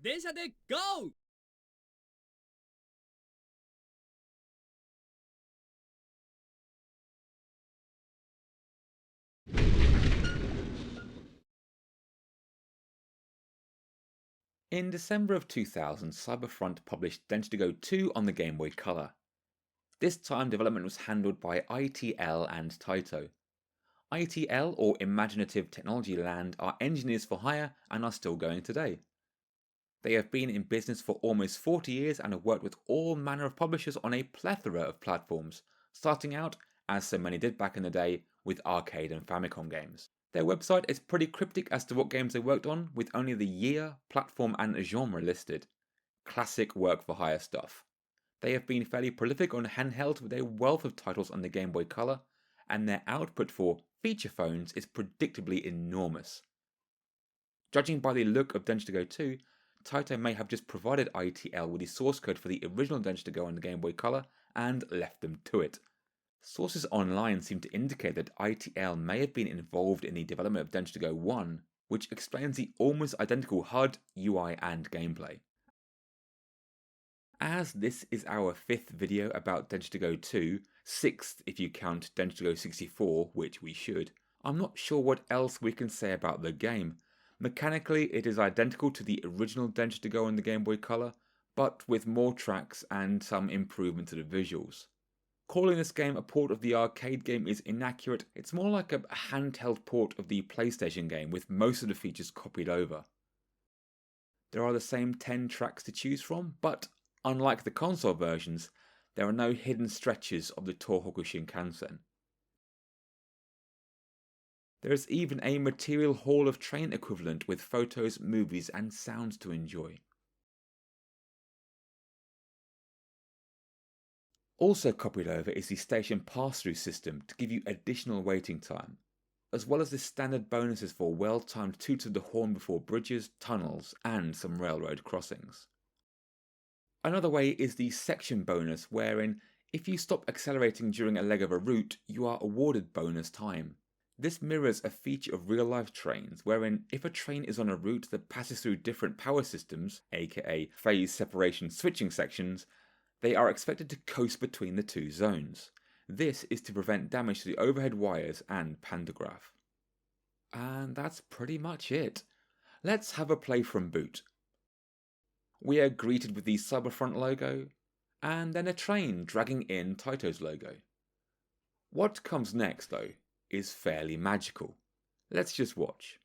電車で GO! In December of 2000, CyberFront published Densigo 2 on the Game Boy Color. This time development was handled by ITL and Taito. ITL, or Imaginative Technology Land, are engineers for hire and are still going today. They have been in business for almost 40 years and have worked with all manner of publishers on a plethora of platforms, starting out, as so many did back in the day, with arcade and Famicom games. Their website is pretty cryptic as to what games they worked on, with only the year, platform and genre listed. Classic work for hire stuff. They have been fairly prolific on handheld with a wealth of titles on the Game Boy Color, and their output for feature phones is predictably enormous. Judging by the look of Densigo 2, Taito may have just provided ITL with the source code for the original Densigo on the Game Boy Color and left them to it. Sources online seem to indicate that ITL may have been involved in the development of Densigo 1, which explains the almost identical HUD, UI and gameplay. As this is our 5th video about Densigo 2, 6th if you count Densigo 64, which we should, I'm not sure what else we can say about the game. Mechanically, it is identical to the original Densigo on the Game Boy Color, but with more tracks and some improvement to the visuals. Calling this game a port of the arcade game is inaccurate. It's more like a handheld port of the PlayStation game with most of the features copied over. There are the same 10 tracks to choose from, but unlike the console versions, there are no hidden stretches of the Tohoku Shinkansen. There is even a Material Hall of Train equivalent with photos, movies and sounds to enjoy. Also copied over is the station pass-through system to give you additional waiting time, as well as the standard bonuses for well-timed toots of the horn before bridges, tunnels and some railroad crossings. Another way is the section bonus, wherein if you stop accelerating during a leg of a route, you are awarded bonus time. This mirrors a feature of real-life trains, wherein if a train is on a route that passes through different power systems, aka phase separation switching sections, they are expected to coast between the two zones. This is to prevent damage to the overhead wires and pantograph. And that's pretty much it. Let's have a play from boot. We are greeted with the CyberFront logo, and then a train dragging in Taito's logo. What comes next, though, is fairly magical. Let's just watch.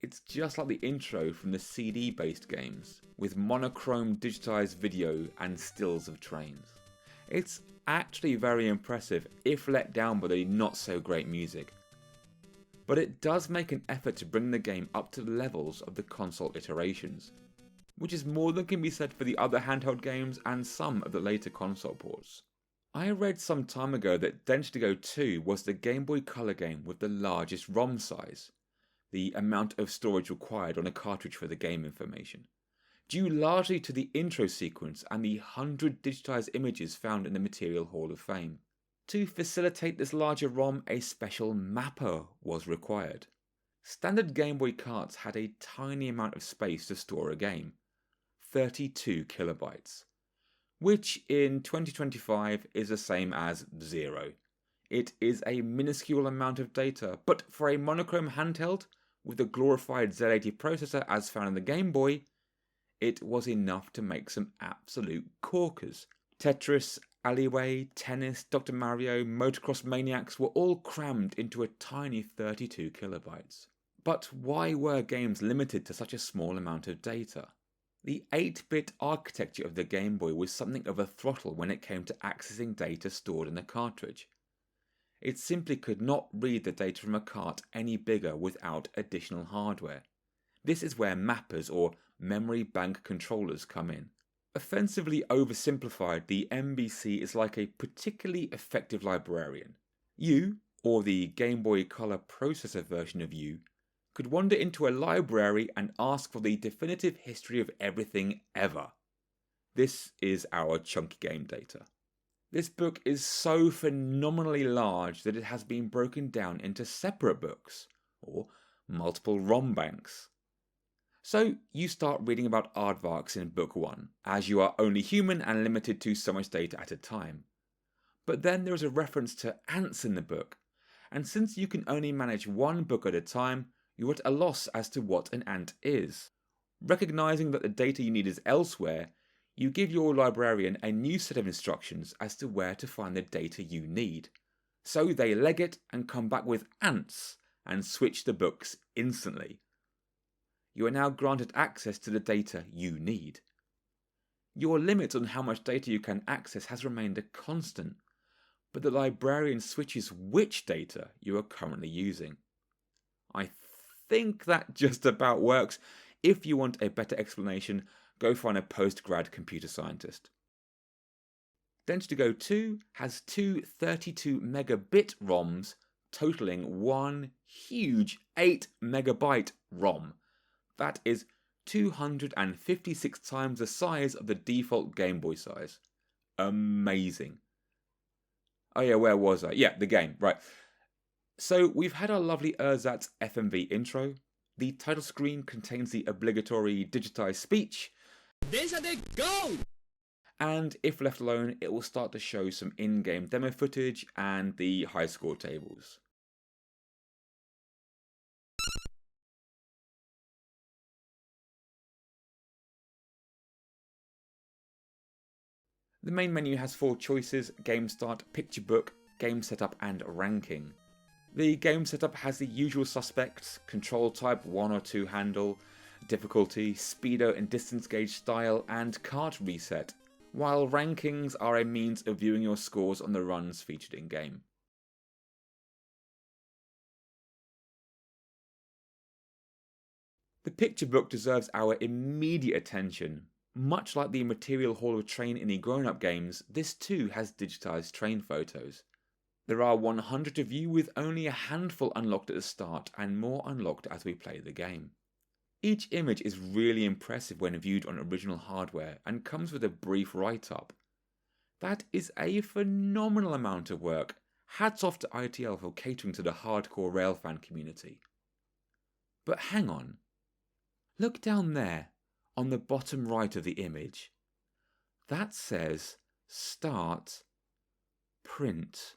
It's just like the intro from the CD-based games, with monochrome digitized video and stills of trains. It's actually very impressive if let down by the not so great music. But it does make an effort to bring the game up to the levels of the console iterations, which is more than can be said for the other handheld games and some of the later console ports. I read some time ago that Densigo 2 was the Game Boy Color game with the largest ROM size, the amount of storage required on a cartridge for the game information, due largely to the intro sequence and the 100 digitized images found in the Material Hall of Fame. To facilitate this larger ROM, a special mapper was required. Standard Game Boy carts had a tiny amount of space to store a game, 32 kilobytes, which in 2025 is the same as 0. It is a minuscule amount of data, but for a monochrome handheld, with a glorified Z80 processor as found in the Game Boy, it was enough to make some absolute corkers. Tetris, Alleyway, Tennis, Dr. Mario, Motocross Maniacs were all crammed into a tiny 32 kilobytes. But why were games limited to such a small amount of data? The 8-bit architecture of the Game Boy was something of a throttle when it came to accessing data stored in a cartridge. It simply could not read the data from a cart any bigger without additional hardware. This is where mappers or memory bank controllers come in. Offensively oversimplified, the MBC is like a particularly effective librarian. You, or the Game Boy Color processor version of you, could wander into a library and ask for the definitive history of everything ever. This is our chunky game data. This book is so phenomenally large that it has been broken down into separate books, or multiple ROM banks. So you start reading about aardvarks in book 1, as you are only human and limited to so much data at a time. But then there is a reference to ants in the book, and since you can only manage one book at a time, you're at a loss as to what an ant is. Recognizing that the data you need is elsewhere, you give your librarian a new set of instructions as to where to find the data you need. So they leg it and come back with ants and switch the books instantly. You are now granted access to the data you need. Your limit on how much data you can access has remained a constant, but the librarian switches which data you are currently using. I think that just about works. If you want a better explanation, go find a post-grad computer scientist. Densigo 2 has two 32 megabit ROMs totaling one huge 8 megabyte ROM. That is 256 times the size of the default Game Boy size. Amazing. Oh yeah, where was I? Yeah, the game, right. So we've had our lovely Ersatz FMV intro. The title screen contains the obligatory digitized speech. Densha, go! And if left alone, it will start to show some in-game demo footage and the high score tables. The main menu has 4 choices: Game Start, Picture Book, Game Setup and Ranking. The game setup has the usual suspects: control type, 1 or 2 handle, difficulty, speedo and distance gauge style, and cart reset, while rankings are a means of viewing your scores on the runs featured in game. The picture book deserves our immediate attention. Much like the Material Hall of Train in the grown-up games, this too has digitized train photos. There are 100 of you, with only a handful unlocked at the start and more unlocked as we play the game. Each image is really impressive when viewed on original hardware and comes with a brief write-up. That is a phenomenal amount of work. Hats off to ITL for catering to the hardcore railfan community. But hang on. Look down there, on the bottom right of the image. That says Start Print.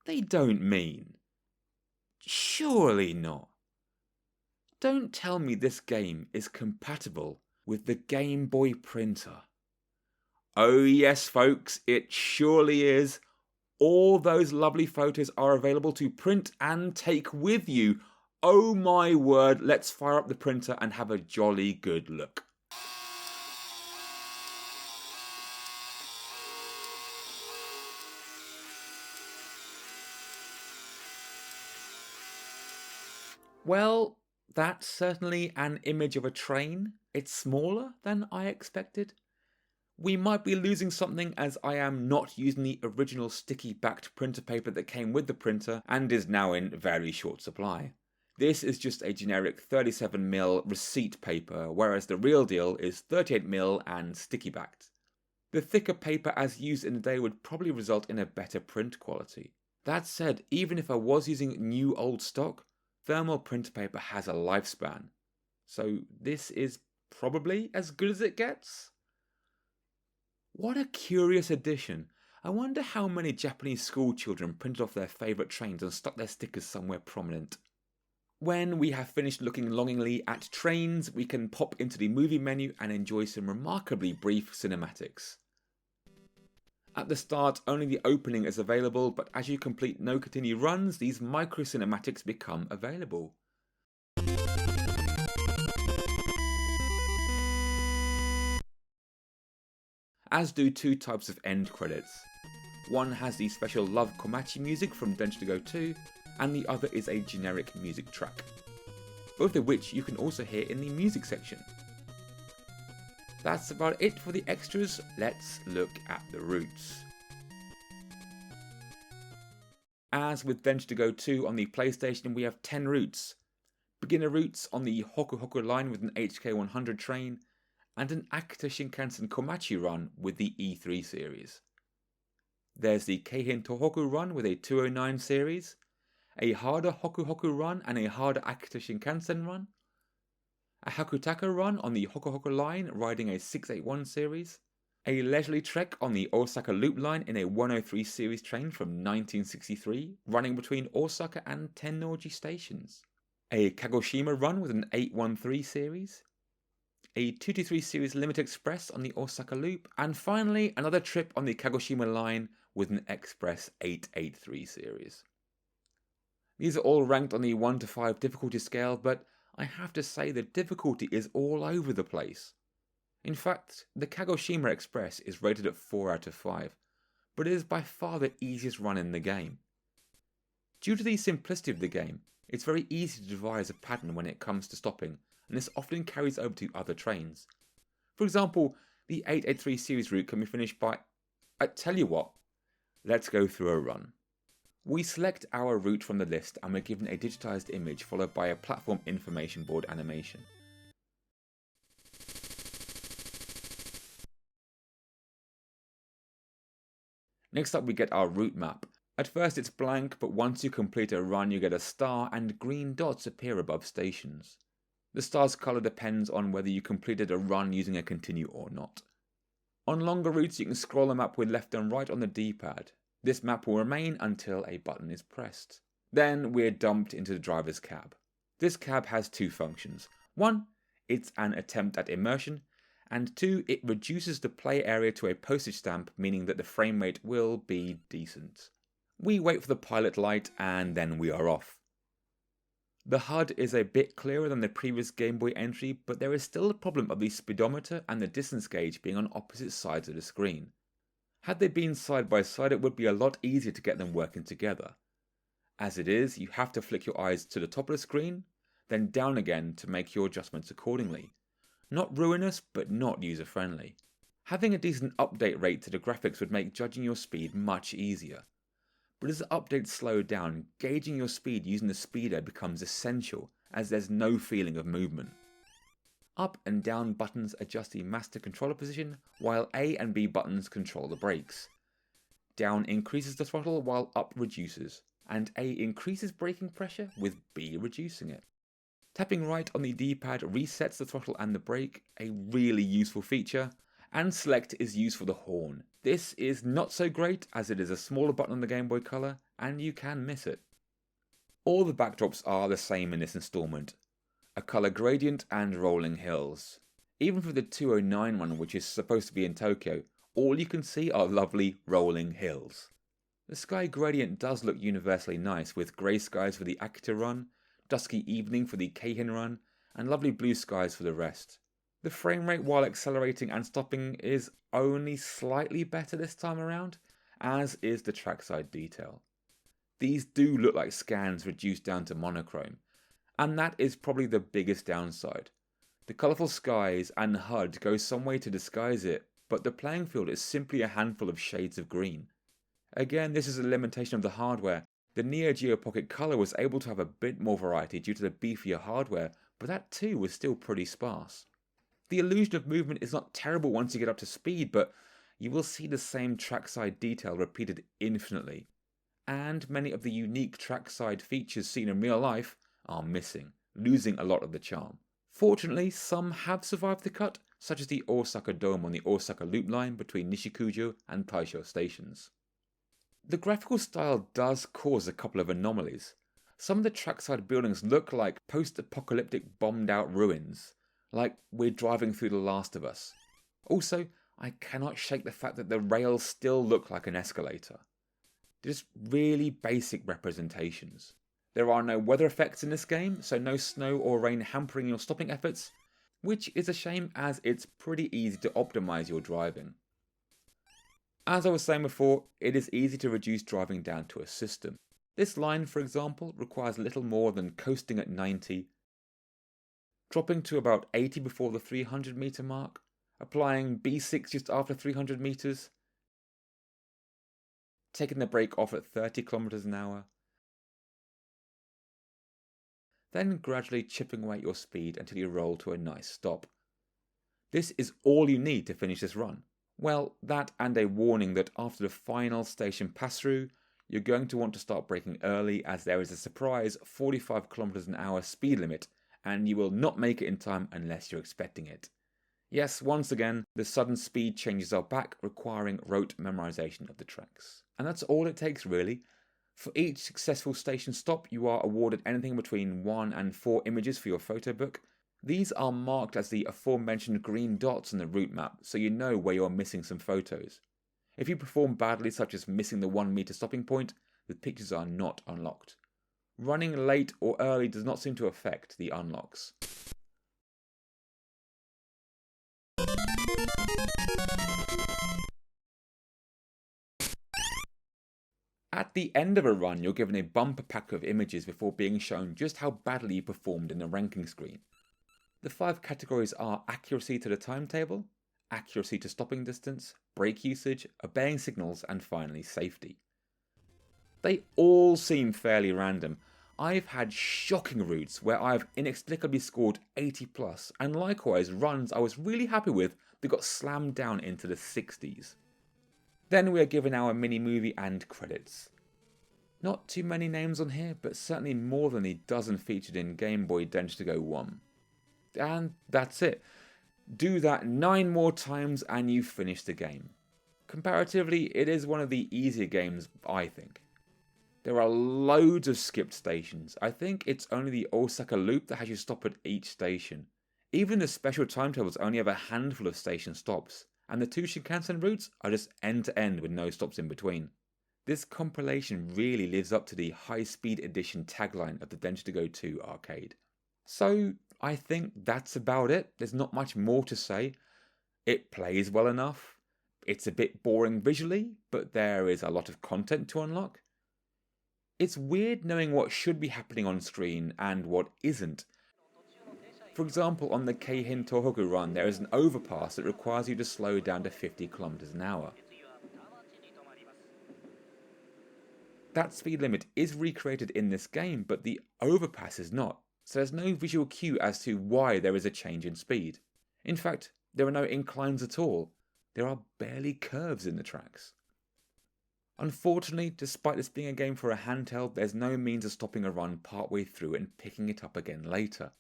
They don't mean. Surely not. Don't tell me this game is compatible with the Game Boy printer. Oh yes folks, it surely is. All those lovely photos are available to print and take with you. Oh my word, let's fire up the printer and have a jolly good look. Well, that's certainly an image of a train. It's smaller than I expected. We might be losing something, as I am not using the original sticky backed printer paper that came with the printer and is now in very short supply. This is just a generic 37mm receipt paper, whereas the real deal is 38mm and sticky backed. The thicker paper as used in the day would probably result in a better print quality. That said, even if I was using new old stock, thermal printer paper has a lifespan. So this is probably as good as it gets. What a curious addition. I wonder how many Japanese school children printed off their favourite trains and stuck their stickers somewhere prominent. When we have finished looking longingly at trains, we can pop into the movie menu and enjoy some remarkably brief cinematics. At the start, only the opening is available, but as you complete no continue runs, these micro cinematics become available. As do 2 types of end credits. One has the special Love Komachi music from Densigo 2, and the other is a generic music track, both of which you can also hear in the music section. That's about it for the extras. Let's look at the routes. As with Densigo 2 on the PlayStation, we have 10 routes. Beginner routes on the Hoku Hoku line with an HK100 train, and an Akita Shinkansen Komachi run with the E3 series. There's the Keihin Tohoku run with a 209 series, a harder Hoku Hoku run and a harder Akita Shinkansen run, a Hakutaka run on the Hoku Hoku line riding a 681 series, a leisurely trek on the Osaka Loop line in a 103 series train from 1963 running between Osaka and Tennoji stations, a Kagoshima run with an 813 series, a 223 series limited express on the Osaka Loop, and finally another trip on the Kagoshima line with an express 883 series. These are all ranked on the 1 to 5 difficulty scale, but I have to say the difficulty is all over the place. In fact, the Kagoshima Express is rated at 4 out of 5, but it is by far the easiest run in the game. Due to the simplicity of the game, it's very easy to devise a pattern when it comes to stopping, and this often carries over to other trains. For example, the 883 series route can be finished by... I tell you what, let's go through a run. We select our route from the list and we're given a digitized image followed by a platform information board animation. Next up we get our route map. At first it's blank, but once you complete a run you get a star and green dots appear above stations. The star's colour depends on whether you completed a run using a continue or not. On longer routes you can scroll the map with left and right on the D-pad. This map will remain until a button is pressed. Then we're dumped into the driver's cab. This cab has two functions. One, it's an attempt at immersion, and two, it reduces the play area to a postage stamp, meaning that the frame rate will be decent. We wait for the pilot light and then we are off. The HUD is a bit clearer than the previous Game Boy entry, but there is still the problem of the speedometer and the distance gauge being on opposite sides of the screen. Had they been side by side, it would be a lot easier to get them working together. As it is, you have to flick your eyes to the top of the screen, then down again to make your adjustments accordingly. Not ruinous, but not user-friendly. Having a decent update rate to the graphics would make judging your speed much easier. But as the updates slow down, gauging your speed using the speedo becomes essential, as there's no feeling of movement. Up and down buttons adjust the master controller position, while A and B buttons control the brakes. Down increases the throttle while up reduces, and A increases braking pressure with B reducing it. Tapping right on the D-pad resets the throttle and the brake, a really useful feature, and select is used for the horn. This is not so great as it is a smaller button on the Game Boy Color and you can miss it. All the backdrops are the same in this installment. A colour gradient and rolling hills. Even for the 209 one, which is supposed to be in Tokyo, all you can see are lovely rolling hills. The sky gradient does look universally nice, with grey skies for the Akita run, dusky evening for the Keihin run, and lovely blue skies for the rest. The frame rate while accelerating and stopping is only slightly better this time around, as is the trackside detail. These do look like scans reduced down to monochrome, and that is probably the biggest downside. The colourful skies and HUD go some way to disguise it, but the playing field is simply a handful of shades of green. Again, this is a limitation of the hardware. The Neo Geo Pocket Color was able to have a bit more variety due to the beefier hardware, but that too was still pretty sparse. The illusion of movement is not terrible once you get up to speed, but you will see the same trackside detail repeated infinitely. And many of the unique trackside features seen in real life are missing, losing a lot of the charm. Fortunately, some have survived the cut, such as the Osaka Dome on the Osaka Loop line between Nishikujo and Taisho stations. The graphical style does cause a couple of anomalies. Some of the trackside buildings look like post-apocalyptic bombed out ruins, like we're driving through The Last of Us. Also, I cannot shake the fact that the rails still look like an escalator. Just really basic representations. There are no weather effects in this game, so no snow or rain hampering your stopping efforts, which is a shame as it's pretty easy to optimise your driving. As I was saying before, it is easy to reduce driving down to a system. This line, for example, requires little more than coasting at 90, dropping to about 80 before the 300 meter mark, applying B6 just after 300 meters, taking the brake off at 30 kilometers an hour, then gradually chipping away at your speed until you roll to a nice stop. This is all you need to finish this run. Well, that and a warning that after the final station pass-through, you're going to want to start braking early as there is a surprise 45 kilometers an hour speed limit and you will not make it in time unless you're expecting it. Yes, once again, the sudden speed changes are back, requiring rote memorization of the tracks. And that's all it takes really. For each successful station stop, you are awarded anything between 1 and 4 images for your photo book. These are marked as the aforementioned green dots on the route map, so you know where you're missing some photos. If you perform badly, such as missing the 1 meter stopping point, the pictures are not unlocked. Running late or early does not seem to affect the unlocks. At the end of a run, you're given a bumper pack of images before being shown just how badly you performed in the ranking screen. The 5 categories are accuracy to the timetable, accuracy to stopping distance, brake usage, obeying signals, and finally safety. They all seem fairly random. I've had shocking routes where I've inexplicably scored 80 plus, and likewise runs I was really happy with that got slammed down into the 60s. Then we are given our mini-movie and credits. Not too many names on here, but certainly more than the dozen featured in Game Boy Densigo 1. And that's it. Do that 9 more times and you've finished the game. Comparatively, it is one of the easier games, I think. There are loads of skipped stations. I think it's only the Osaka loop that has you stop at each station. Even the special timetables only have a handful of station stops, and the 2 Shinkansen routes are just end to end with no stops in between. This compilation really lives up to the High Speed Edition tagline of the Densigo 2 arcade. So I think that's about it. There's not much more to say. It plays well enough. It's a bit boring visually, but there is a lot of content to unlock. It's weird knowing what should be happening on screen and what isn't. For example, on the Keihin Tohoku run, there is an overpass that requires you to slow down to 50 kilometers an hour. That speed limit is recreated in this game, but the overpass is not, so there's no visual cue as to why there is a change in speed. In fact, there are no inclines at all. There are barely curves in the tracks. Unfortunately, despite this being a game for a handheld, there's no means of stopping a run partway through and picking it up again later.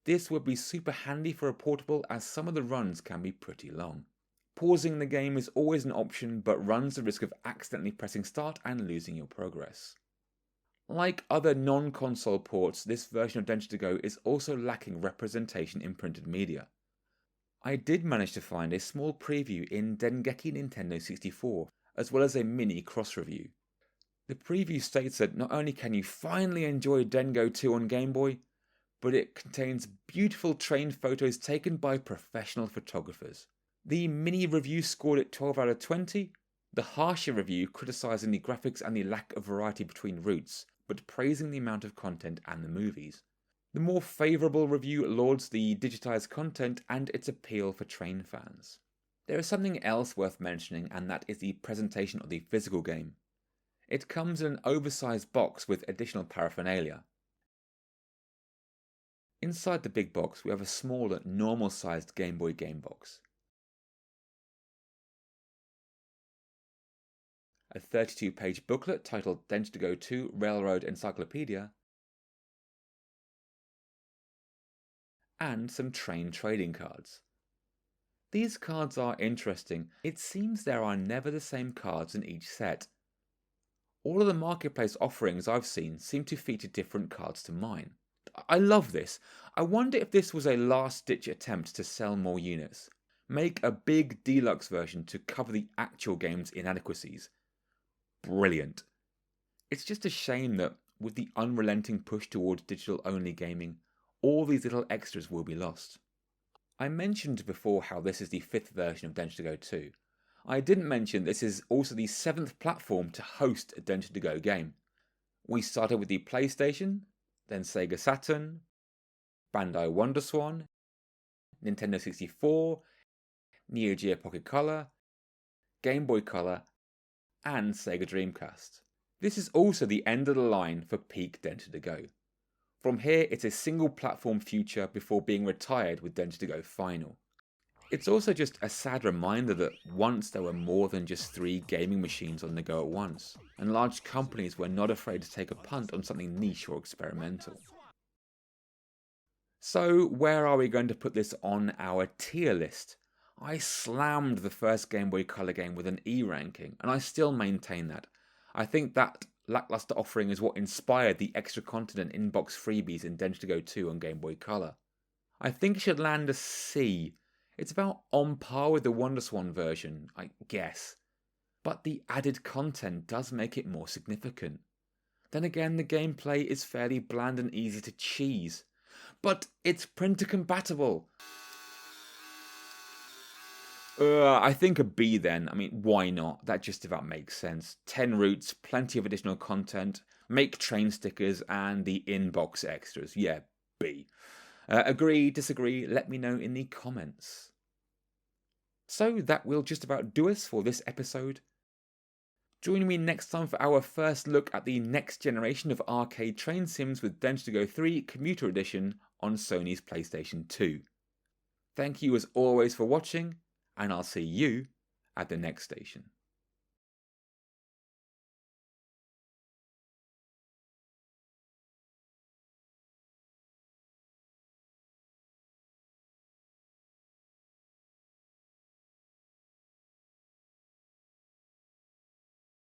This would be super handy for a portable as some of the runs can be pretty long. Pausing the game is always an option, but runs the risk of accidentally pressing start and losing your progress. Like other non-console ports, this version of Densigo is also lacking representation in printed media. I did manage to find a small preview in Dengeki Nintendo 64, as well as a mini cross-review. The preview states that not only can you finally enjoy Dengo 2 on Game Boy, but it contains beautiful train photos taken by professional photographers. The mini review scored it 12 out of 20, the harsher review criticising the graphics and the lack of variety between routes, but praising the amount of content and the movies. The more favourable review lauds the digitised content and its appeal for train fans. There is something else worth mentioning, and that is the presentation of the physical game. It comes in an oversized box with additional paraphernalia. Inside the big box we have a smaller, normal-sized Game Boy game box. A 32-page booklet titled Densigo 2 Railroad Encyclopedia, and some train trading cards. These cards are interesting. It seems there are never the same cards in each set. All of the marketplace offerings I've seen seem to feature different cards to mine. I love this. I wonder if this was a last-ditch attempt to sell more units. Make a big deluxe version to cover the actual game's inadequacies. Brilliant. It's just a shame that, with the unrelenting push towards digital-only gaming, all these little extras will be lost. I mentioned before how this is the 5th version of Densigo 2. I didn't mention this is also the 7th platform to host a Densigo game. We started with the PlayStation, then Sega Saturn, Bandai WonderSwan, Nintendo 64, Neo Geo Pocket Color, Game Boy Color, and Sega Dreamcast. This is also the end of the line for peak Densigo. From here, it's a single platform future before being retired with Densigo Final. It's also just a sad reminder that once there were more than just 3 gaming machines on the go at once, and large companies were not afraid to take a punt on something niche or experimental. So where are we going to put this on our tier list? I slammed the first Game Boy Color game with an E ranking, and I still maintain that. I think that lackluster offering is what inspired the extra content and inbox freebies in Densigo 2 on Game Boy Color. I think it should land a C. It's about on par with the WonderSwan version, I guess. But the added content does make it more significant. Then again, the gameplay is fairly bland and easy to cheese. But it's printer compatible! I think a B then. I mean, why not? That just about makes sense. 10 routes, plenty of additional content, make train stickers, and the inbox extras. Yeah, B. Agree, disagree, let me know in the comments. So that will just about do us for this episode. Join me next time for our first look at the next generation of arcade train sims with Densigo 3 Commuter Edition on Sony's PlayStation 2. Thank you as always for watching, and I'll see you at the next station.